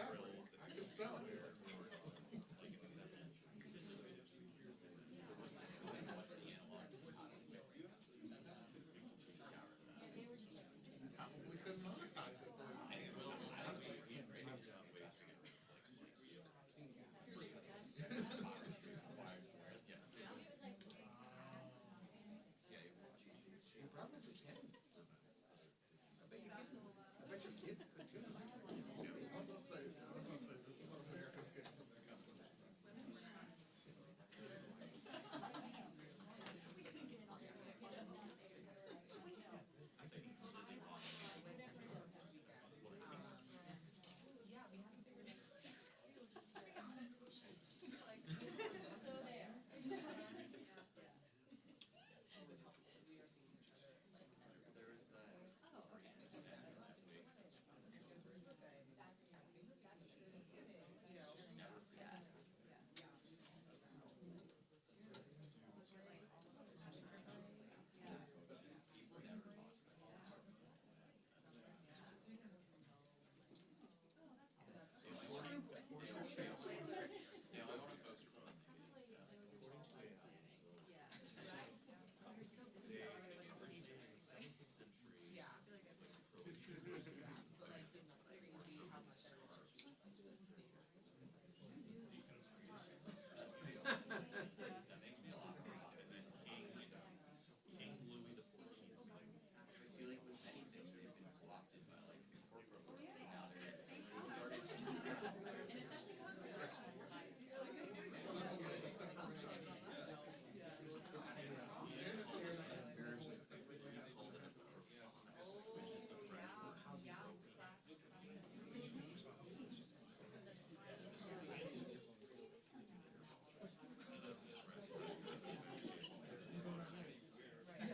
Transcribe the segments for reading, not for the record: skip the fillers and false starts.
I could sell there. Probably couldn't monetize it, but I bet your kids could too. I was gonna say, this is what America's getting from their company.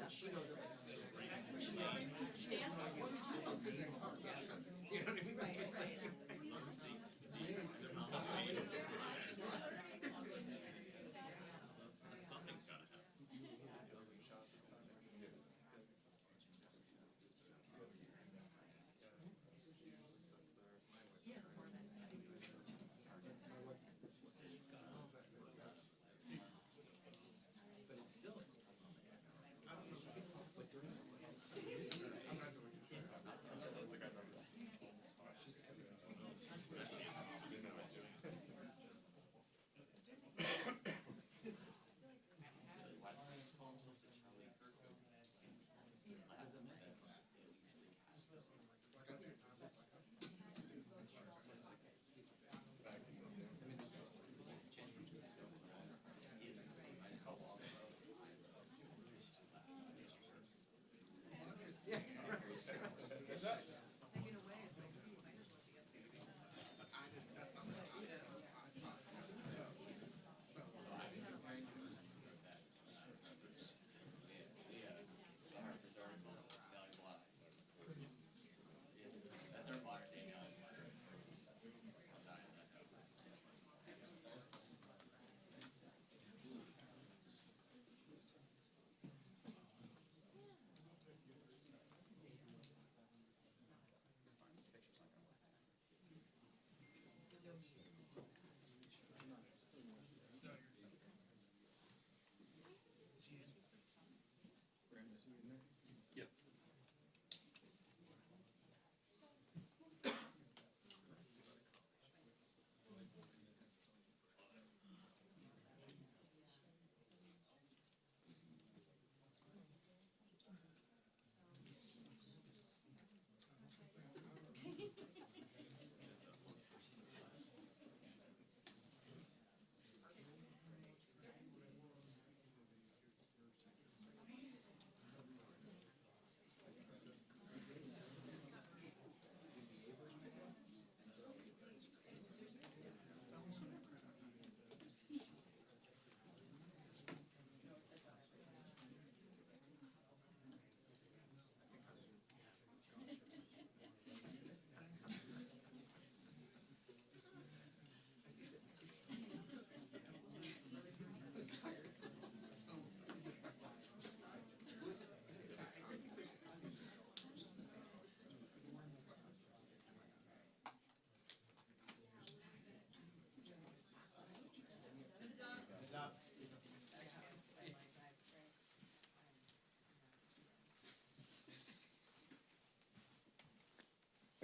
She knows it. She stands up. What did you do today? You know what I mean? Right, right. Something's got to happen. Yes, more than but it's still. I don't know. But during this, I'm not doing it. she's everything.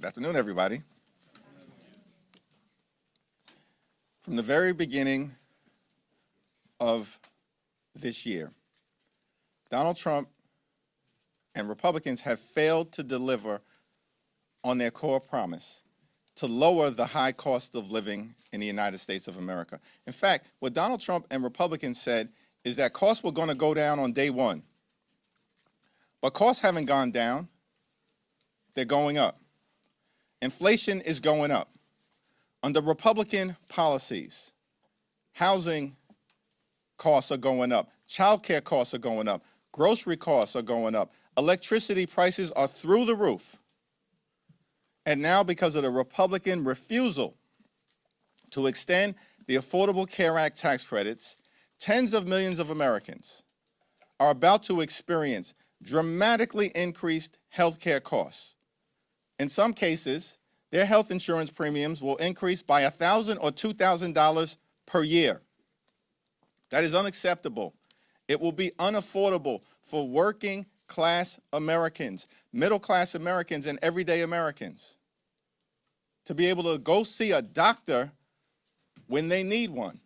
Good afternoon, everybody. From the very beginning of this year, Donald Trump and Republicans have failed to deliver on their core promise to lower the high cost of living in the United States of America. In fact, what Donald Trump and Republicans said is that costs were going to go down on day one. But costs haven't gone down, they're going up. Inflation is going up. Under Republican policies, housing costs are going up, child care costs are going up, grocery costs are going up, electricity prices are through the roof. And now, because of the Republican refusal to extend the Affordable Care Act tax credits, tens of millions of Americans are about to experience dramatically increased health care costs. In some cases, their health insurance premiums will increase by $1,000 or $2,000 per year. That is unacceptable. It will be unaffordable for working class Americans, middle class Americans, and everyday Americans to be able to go see a doctor when they need one.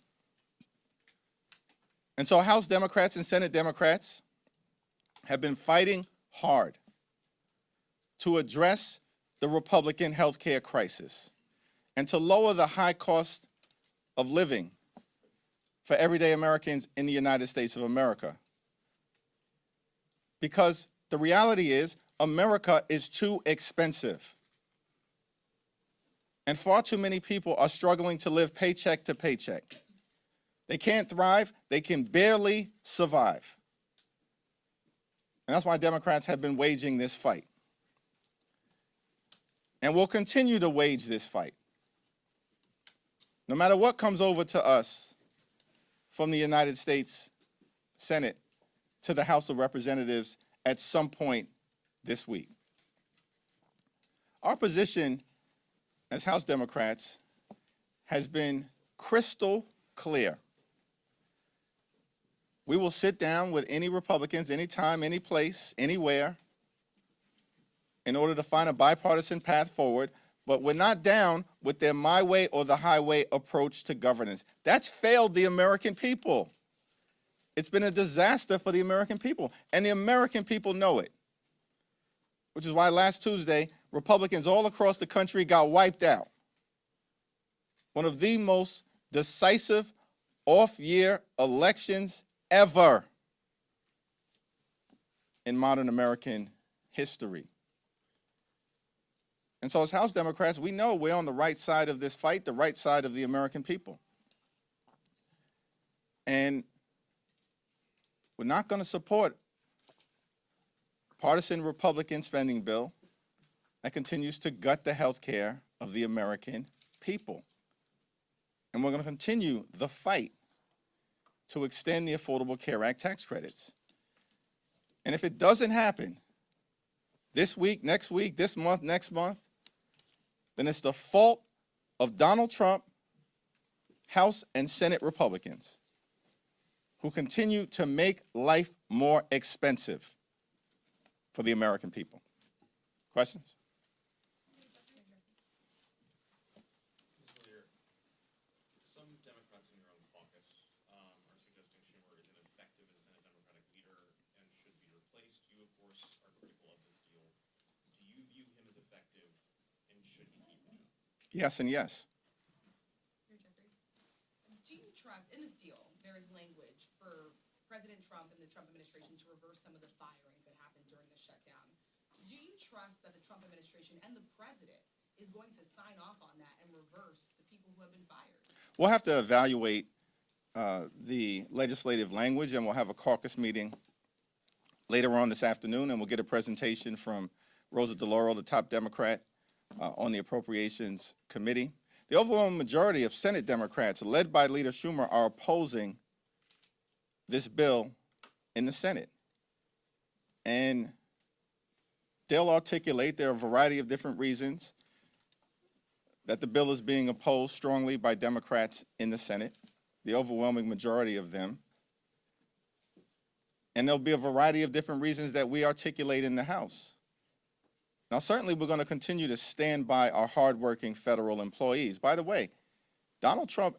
And so House Democrats and Senate Democrats have been fighting hard to address the Republican health care crisis and to lower the high cost of living for everyday Americans in the United States of America. Because the reality is, America is too expensive. And far too many people are struggling to live paycheck to paycheck. They can't thrive, they can barely survive. And that's why Democrats have been waging this fight. And we'll continue to wage this fight. No matter what comes over to us from the United States Senate to the House of Representatives at some point this week. Our position as House Democrats has been crystal clear. We will sit down with any Republicans, anytime, any place, anywhere, in order to find a bipartisan path forward, but we're not down with their my way or the highway approach to governance. That's failed the American people. It's been a disaster for the American people, and the American people know it, which is why last Tuesday, Republicans all across the country got wiped out. One of the most decisive off-year elections ever in modern American history. And so as House Democrats, we know we're on the right side of this fight, the right side of the American people. And we're not going to support a partisan Republican spending bill that continues to gut the health care of the American people. And we're going to continue the fight to extend the Affordable Care Act tax credits. And if it doesn't happen this week, next week, this month, next month, then it's the fault of Donald Trump, House and Senate Republicans, who continue to make life more expensive for the American people. Questions? Some Democrats in your own caucus are suggesting Schumer is ineffective as Senate Democratic leader and should be replaced. You, of course, are critical of this deal. Do you view him as effective, and should he keep the job? Yes and yes. Leader Jeffries, do you trust, in this deal, there is language for President Trump and the Trump administration to reverse some of the firings that happened during the shutdown. Do you trust that the Trump administration and the president is going to sign off on that and reverse the people who have been fired? We'll have to evaluate the legislative language, and we'll have a caucus meeting later on this afternoon, and we'll get a presentation from Rosa DeLauro, the top Democrat on the Appropriations Committee. The overwhelming majority of Senate Democrats, led by Leader Schumer, are opposing this bill in the Senate. And they'll articulate, there are a variety of different reasons that the bill is being opposed strongly by Democrats in the Senate, the overwhelming majority of them. And there'll be a variety of different reasons that we articulate in the House. Now, certainly we're going to continue to stand by our hardworking federal employees. By the way, Donald Trump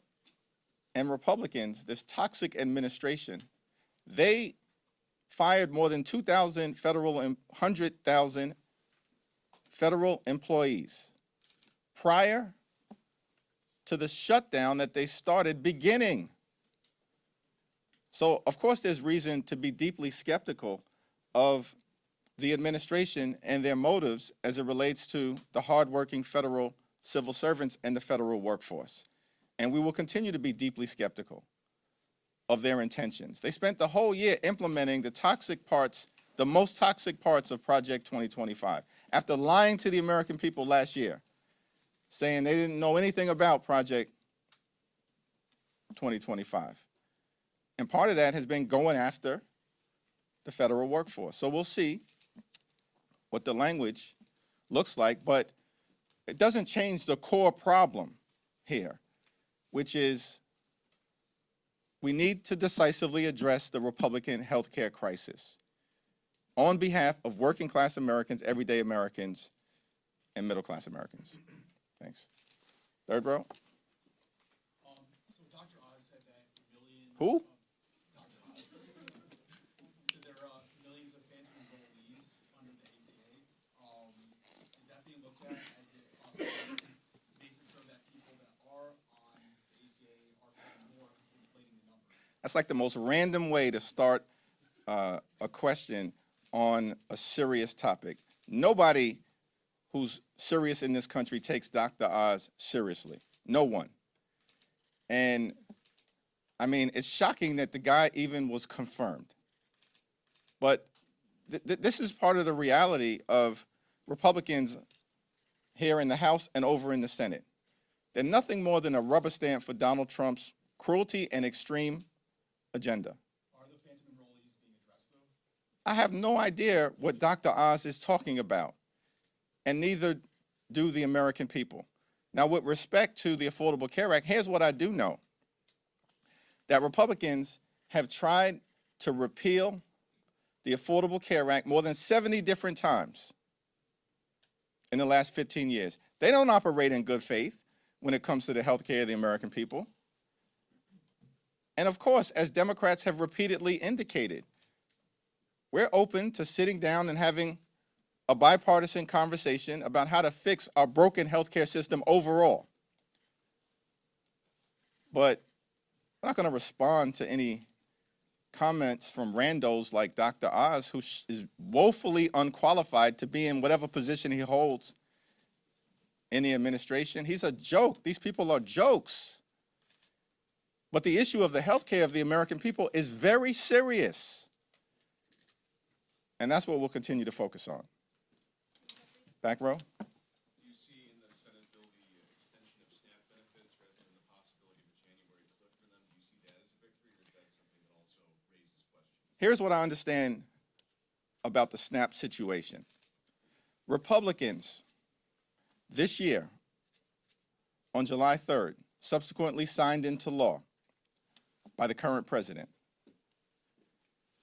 and Republicans, this toxic administration, they fired more than 100,000 federal employees prior to the shutdown that they started beginning. So, of course, there's reason to be deeply skeptical of the administration and their motives as it relates to the hardworking federal civil servants and the federal workforce. And we will continue to be deeply skeptical of their intentions. They spent the whole year implementing the toxic parts, the most toxic parts of Project 2025, after lying to the American people last year, saying they didn't know anything about Project 2025. And part of that has been going after the federal workforce. So we'll see what the language looks like, but it doesn't change the core problem here, which is we need to decisively address the Republican health care crisis on behalf of working class Americans, everyday Americans, and middle class Americans. Thanks. Third row. So Dr. Oz said that millions. Who? Dr. Oz said there are millions of phantom enrollees under the ACA. Is that being looked at as it possibly makes it so that people that are on the ACA are paying more because it's inflating the numbers? That's like the most random way to start a question on a serious topic. Nobody who's serious in this country takes Dr. Oz seriously. No one. And I mean, it's shocking that the guy even was confirmed. But this is part of the reality of Republicans here in the House and over in the Senate. They're nothing more than a rubber stamp for Donald Trump's cruelty and extreme agenda. Are the phantom enrollees being addressed, though? I have no idea what Dr. Oz is talking about, and neither do the American people. Now, with respect to the Affordable Care Act, here's what I do know. That Republicans have tried to repeal the Affordable Care Act more than 70 different times in the last 15 years. They don't operate in good faith when it comes to the health care of the American people. And of course, as Democrats have repeatedly indicated, we're open to sitting down and having a bipartisan conversation about how to fix our broken healthcare system overall. But I'm not going to respond to any comments from randos like Dr. Oz, who is woefully unqualified to be in whatever position he holds in the administration. He's a joke. These people are jokes. But the issue of the health care of the American people is very serious. And that's what we'll continue to focus on. Back row. Do you see in the Senate bill the extension of SNAP benefits rather than the possibility of a January cliff for them? Do you see that as a victory, or is that something that also raises questions? Here's what I understand about the SNAP situation. Republicans this year, on July 3rd, subsequently signed into law by the current president,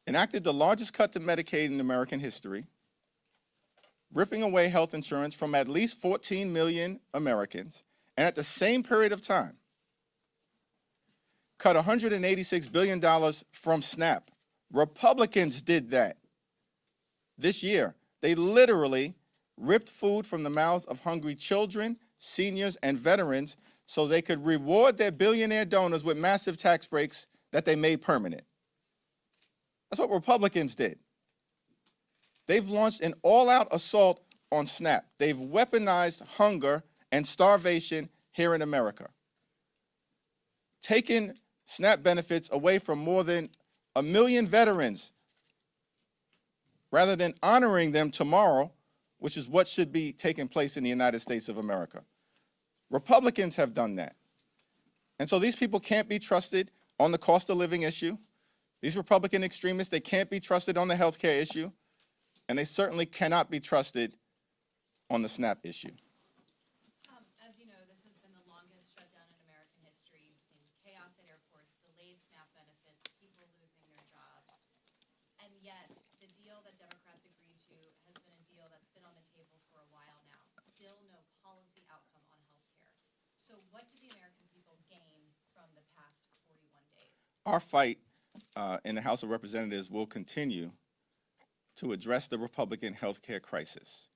enacted the largest cut to Medicaid in American history, ripping away health insurance from at least 14 million Americans, and at the same period of time, cut $186 billion from SNAP. Republicans did that this year. They literally ripped food from the mouths of hungry children, seniors, and veterans so they could reward their billionaire donors with massive tax breaks that they made permanent. That's what Republicans did. They've launched an all-out assault on SNAP. They've weaponized hunger and starvation here in America, taken SNAP benefits away from more than 1 million veterans rather than honoring them tomorrow, which is what should be taking place in the United States of America. Republicans have done that. And so these people can't be trusted on the cost of living issue. These Republican extremists, they can't be trusted on the health care issue. And they certainly cannot be trusted on the SNAP issue. As you know, this has been the longest shutdown in American history. You've seen chaos at airports, delayed SNAP benefits, people losing their jobs. And yet, the deal that Democrats agreed to has been a deal that's been on the table for a So what did the American people gain from the past 41 days? Our fight in the House of Representatives will continue to address the Republican health care crisis.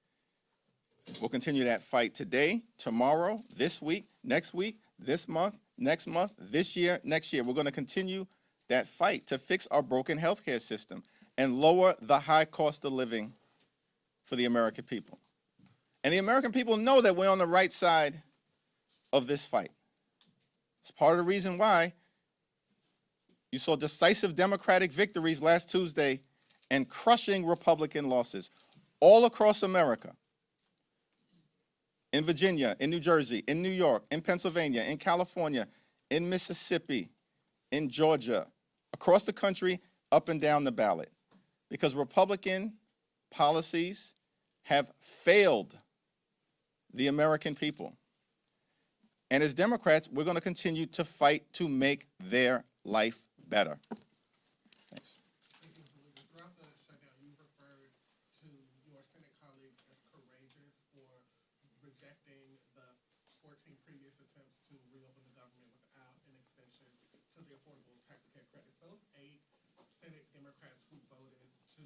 We'll continue that fight today, tomorrow, this week, this month, next month, this year, next year. We're going to continue that fight to fix our broken health care system and lower the high cost of living for the American people. And the American people know that we're on the right side of this fight. It's part of the reason why you saw decisive Democratic victories last Tuesday and crushing Republican losses all across America. In Virginia, in New Jersey, in New York, in Pennsylvania, in California, in Mississippi, in Georgia, across the country, up and down the ballot. Because Republican policies have failed the American people. And as Democrats, we're going to continue to fight to make their life better. Thanks. Throughout the shutdown, you referred to your Senate colleagues as courageous for rejecting the 14 previous attempts to reopen the government without an extension to the affordable tax care credits. Those 8 Senate Democrats who voted to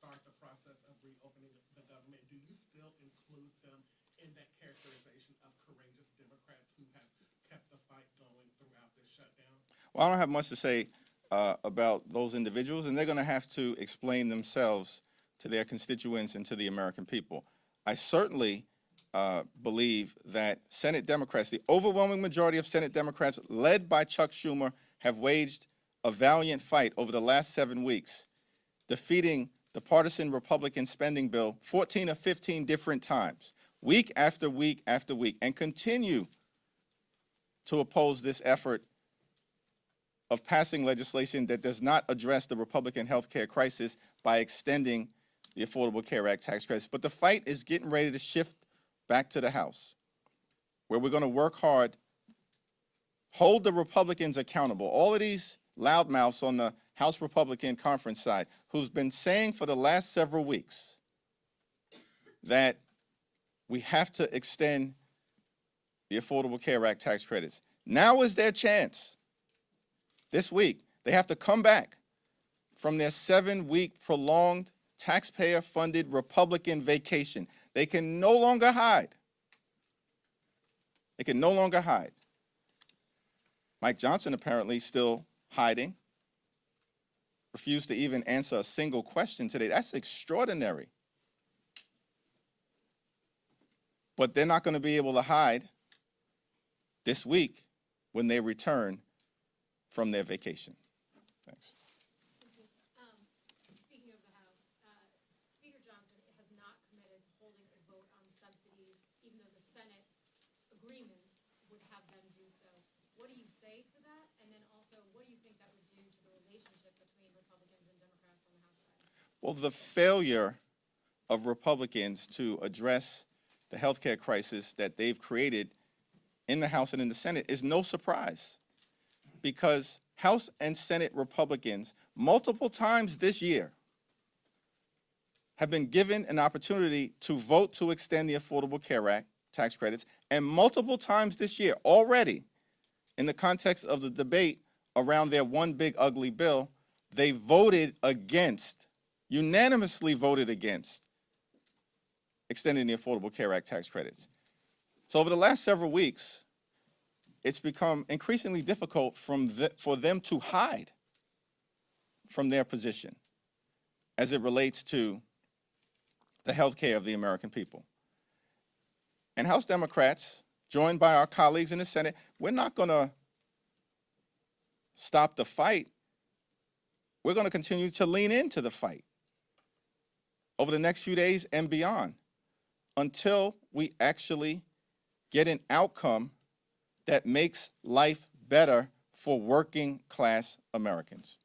start the process of reopening the government, do you still include them in that characterization of courageous Democrats who have kept the fight going throughout this shutdown? Well, I don't have much to say about those individuals, and they're going to have to explain themselves to their constituents and to the American people. I certainly believe that Senate Democrats, the overwhelming majority of Senate Democrats, led by Chuck Schumer, have waged a valiant fight over the last 7 weeks, defeating the partisan Republican spending bill 14 or 15 different times, week after week after week, and continue to oppose this effort of passing legislation that does not address the Republican health care crisis by extending the Affordable Care Act tax credits. But the fight is getting ready to shift back to the House, where we're going to work hard, hold the Republicans accountable. All of these loudmouths on the House Republican conference side who's been saying for the last several weeks that we have to extend the Affordable Care Act tax credits. Now is their chance. This week, they have to come back from their 7-week prolonged taxpayer-funded Republican vacation. They can no longer hide. They can no longer hide. Mike Johnson apparently still hiding, refused to even answer a single question today. That's extraordinary. But they're not going to be able to hide this week when they return from their vacation. Thanks. Speaking of the House, Speaker Johnson has not committed to holding a vote on subsidies, even though the Senate agreement would have them do so. What do you say to that? And then also, what do you think that would do to the relationship between Republicans and Democrats on the House side? Well, the failure of Republicans to address the health care crisis that they've created in the House and in the Senate is no surprise, because House and Senate Republicans multiple times this year have been given an opportunity to vote to extend the Affordable Care Act tax credits, and multiple times this year already, in the context of the debate around their one big ugly bill, they voted against, unanimously voted against, extending the Affordable Care Act tax credits. So over the last several weeks, it's become increasingly difficult for them to hide from their position as it relates to the health care of the American people. And House Democrats, joined by our colleagues in the Senate, we're not going to stop the fight. We're going to continue to lean into the fight over the next few days and beyond until we actually get an outcome that makes life better for working class Americans.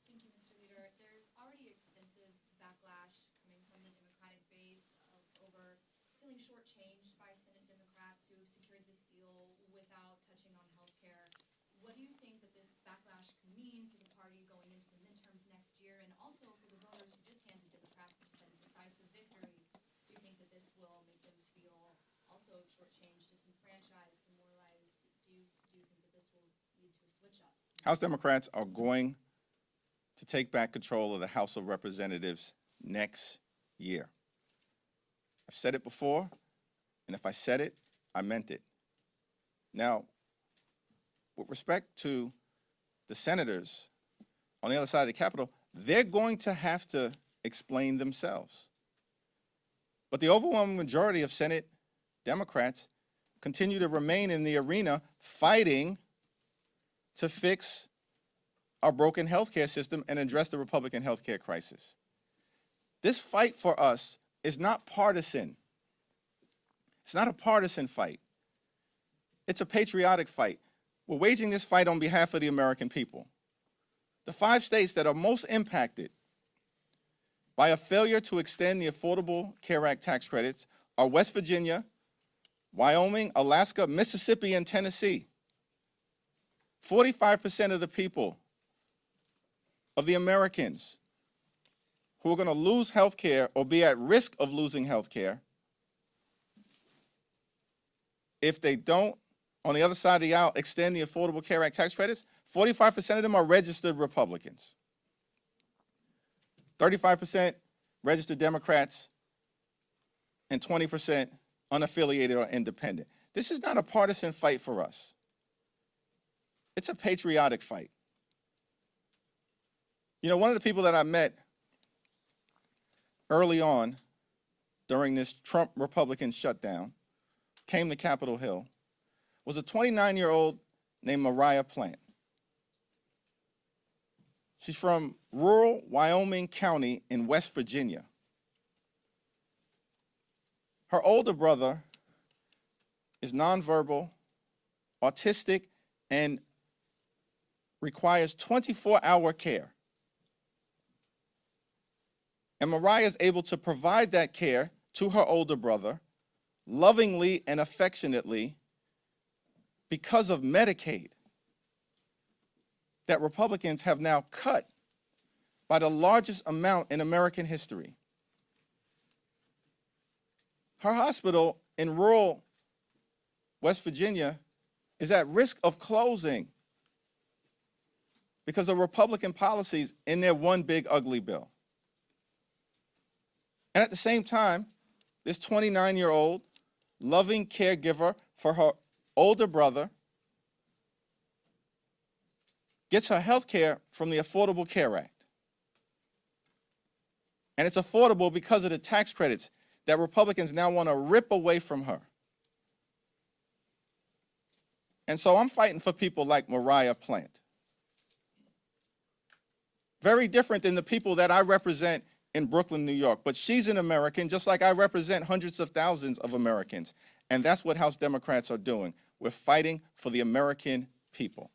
Thank you, Mr. Leader. There's already extensive backlash coming from the Democratic base over feeling shortchanged by Senate Democrats who secured this deal without touching on health care. What do you think that this backlash can mean for the party going into the midterms next year, and also for the voters who just handed Democrats a decisive victory? Do you think that this will make them feel also shortchanged, disenfranchised? House Democrats are going to take back control of the House of Representatives next year. I've said it before, and if I said it, I meant it. Now, with respect to the senators on the other side of the Capitol, they're going to have to explain themselves. But the overwhelming majority of Senate Democrats continue to remain in the arena fighting to fix our broken healthcare system and address the Republican healthcare crisis. This fight for us is not partisan. It's not a partisan fight. It's a patriotic fight. We're waging this fight on behalf of the American people. The 5 states that are most impacted by a failure to extend the Affordable Care Act tax credits are West Virginia, Wyoming, Alaska, Mississippi, and Tennessee. 45% of the people, of the Americans who are going to lose health care or be at risk of losing health care if they don't, on the other side of the aisle, extend the Affordable Care Act tax credits, 45% of them are registered Republicans. 35% registered Democrats, and 20% unaffiliated or independent. This is not a partisan fight for us. It's a patriotic fight. You know, one of the people that I met early on during this Trump Republican shutdown, came to Capitol Hill, was a 29-year-old named Mariah Plant. She's from rural Wyoming County in West Virginia. Her older brother is nonverbal, autistic, and requires 24-hour care. And Mariah is able to provide that care to her older brother lovingly and affectionately because of Medicaid that Republicans have now cut by the largest amount in American history. Her hospital in rural West Virginia is at risk of closing because of Republican policies in their one big ugly bill. And at the same time, this 29-year-old loving caregiver for her older brother gets her health care from the Affordable Care Act. And it's affordable because of the tax credits that Republicans now want to rip away from her. And so I'm fighting for people like Mariah Plant. Very different than the people that I represent in Brooklyn, New York. But she's an American, just like I represent hundreds of thousands of Americans. And that's what House Democrats are doing. We're fighting for the American people.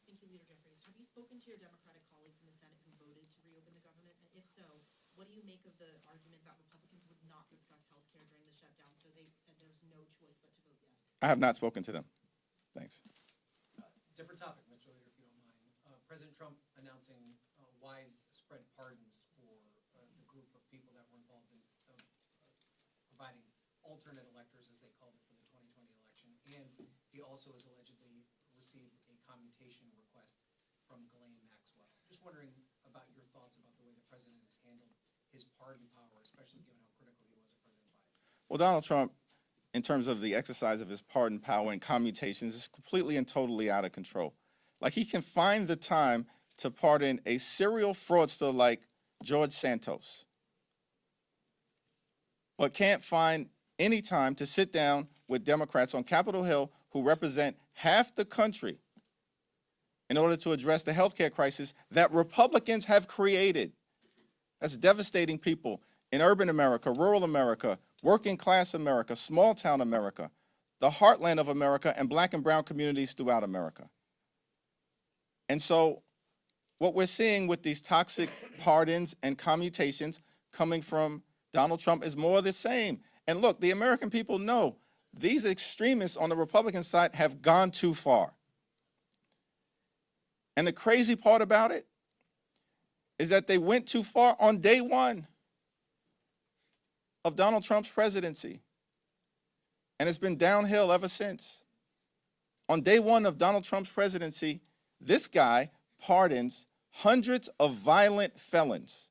Thank you, Leader Jeffries. Have you spoken to your Democratic colleagues in the Senate who voted to reopen the government? And if so, what do you make of the argument that Republicans would not discuss health care during the shutdown, so they said there's no choice but to vote yes? I have not spoken to them. Thanks. Different topic, Mr. Leader, if you don't mind. President Trump announcing widespread pardons for the group of people that were involved in providing alternate electors, as they called it, for the 2020 election. And he also has allegedly received a commutation request from Ghislaine Maxwell. Just wondering about your thoughts about the way the president has handled his pardon power, especially given how critical he was of President Biden. Well, Donald Trump, in terms of the exercise of his pardon power and commutations, is completely and totally out of control. Like, he can find the time to pardon a serial fraudster like George Santos, but can't find any time to sit down with Democrats on Capitol Hill who represent half the country in order to address the healthcare crisis that Republicans have created. That's devastating people in urban America, rural America, working class America, small town America, the heartland of America, and black and brown communities throughout America. And so what we're seeing with these toxic pardons and commutations coming from Donald Trump is more of the same. And look, the American people know these extremists on the Republican side have gone too far. And the crazy part about it is that they went too far on day one of Donald Trump's presidency. And it's been downhill ever since. On day one of Donald Trump's presidency, this guy pardons hundreds of violent felons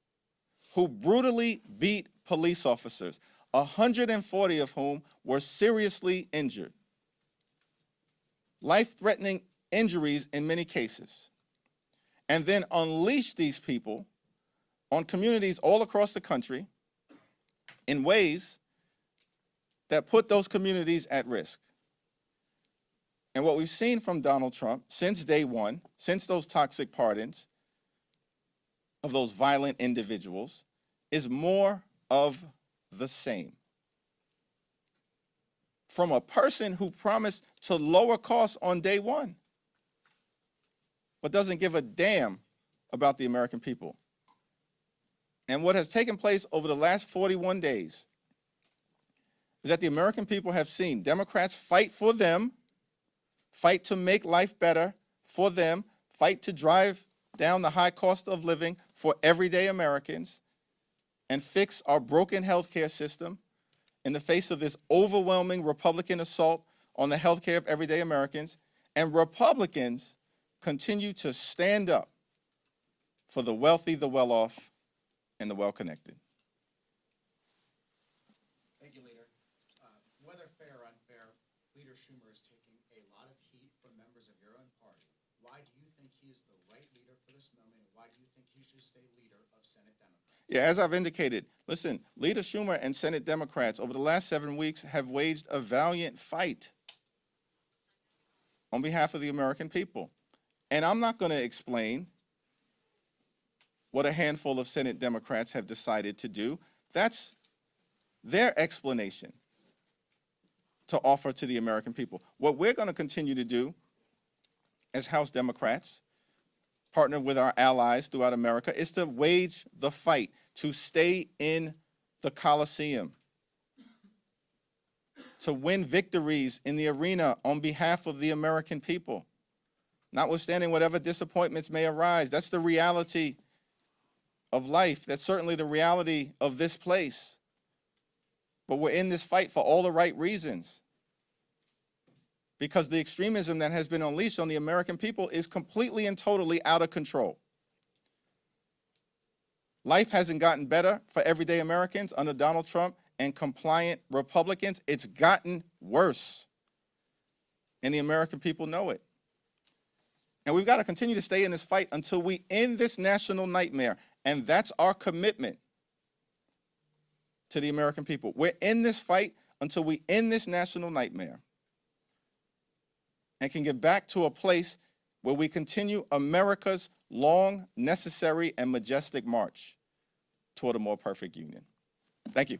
who brutally beat police officers, 140 of whom were seriously injured. Life-threatening injuries in many cases. And then unleash these people on communities all across the country in ways that put those communities at risk. And what we've seen from Donald Trump since day one, since those toxic pardons of those violent individuals, is more of the same. From a person who promised to lower costs on day one, but doesn't give a damn about the American people. And what has taken place over the last 41 days is that the American people have seen Democrats fight for them, fight to make life better for them, fight to drive down the high cost of living for everyday Americans, and fix our broken healthcare system in the face of this overwhelming Republican assault on the healthcare of everyday Americans. And Republicans continue to stand up for the wealthy, the well-off, and the well-connected. Thank you, Leader. Whether fair or unfair, Leader Schumer is taking a lot of heat from members of your own party. Why do you think he is the right leader for this moment, and why do you think he should stay leader of Senate Democrats? Yeah, as I've indicated, listen, Leader Schumer and Senate Democrats over the last 7 weeks have waged a valiant fight on behalf of the American people. And I'm not going to explain what a handful of Senate Democrats have decided to do. That's their explanation to offer to the American people. What we're going to continue to do as House Democrats, partner with our allies throughout America, is to wage the fight, to stay in the Coliseum, to win victories in the arena on behalf of the American people, notwithstanding whatever disappointments may arise. That's the reality of life. That's certainly the reality of this place. But we're in this fight for all the right reasons, because the extremism that has been unleashed on the American people is completely and totally out of control. Life hasn't gotten better for everyday Americans under Donald Trump and compliant Republicans. It's gotten worse. And the American people know it. And we've got to continue to stay in this fight until we end this national nightmare. And that's our commitment to the American people. We're in this fight until we end this national nightmare and can get back to a place where we continue America's long, necessary, and majestic march toward a more perfect union. Thank you.